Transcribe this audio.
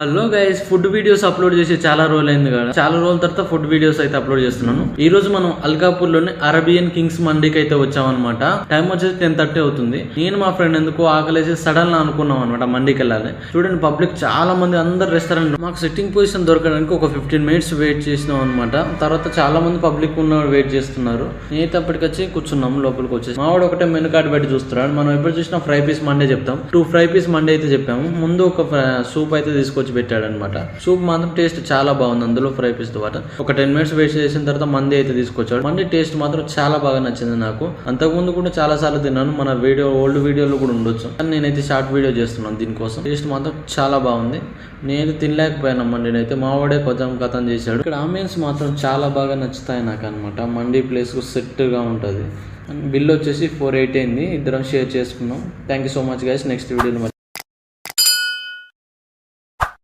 Hello guys, food videos upload చేసి చాలా రోజులు అయింది కదా. చాలా రోజుల తర్వాత ఫుడ్ వీడియోస్ అయితే అప్లోడ్ చేస్తున్నాను. ఈ రోజు మనం అల్కాపూర్ లోని అరేబియన్ కింగ్స్ మండీకి అయితే వచ్చామన్నమాట. టైం వచ్చేసి 10:30 అవుతుంది. నేను మా ఫ్రెండ్ ఎందుకు ఆకలేసి సడన్ గా అనుకున్నాం అనమాట మండీకి వెళ్ళాలి. చూడండి, పబ్లిక్ చాలా మంది, అందరు రెస్టారెంట్. మాకు సిట్టింగ్ పొజిషన్ దొరకడానికి ఒక 15 మినిట్స్ వెయిట్ చేసినాం అనమాట. తర్వాత చాలా మంది పబ్లిక్ ఉన్న వెయిట్ చేస్తున్నారు. నేనైతే అప్పటికొచ్చి కూర్చున్నాం. లోపలికి వచ్చేసి మావాడు ఒకటే మెనూ కార్డు పెట్టి చూస్తున్నాడు. మనం ఎప్పుడు చూసినా ఫ్రై పీస్ మండే చెప్తాం. 2 ఫ్రై పీస్ మండే అయితే చెప్పాము. ముందు ఒక సూప్ అయితే తీసుకొచ్చి పెట్టాడనమాట. సూప్ మాత్రం టేస్ట్ చాలా బాగుంది. అందులో ఫ్రై పీస్ తో పాటు ఒక 10 మినిట్స్ వెయిట్ చేసిన తర్వాత మంది అయితే తీసుకొచ్చాడు. మంది టేస్ట్ మాత్రం చాలా బాగా నచ్చింది నాకు. అంతకుముందు కూడా చాలా సార్లు తిన్నాను. మన ఓల్డ్ వీడియోలో కూడా ఉండొచ్చు, కానీ నేనైతే షార్ట్ వీడియో చేస్తున్నాను దీనికోసం. టేస్ట్ మాత్రం చాలా బాగుంది. నేనైతే తినలేకపోయాను మండీని అయితే. మావాడే కొంచెం కథం చేశాడు. ఇక్కడ ఆంబియన్స్ మాత్రం చాలా బాగా నచ్చుతాయి నాకు అనమాట. మండీ ప్లేస్ కు సెట్ గా ఉంటది. బిల్ వచ్చేసి 480 అయింది. ఇద్దరం షేర్ చేసుకున్నాం. Thank you so much guys. Next వీడియోలో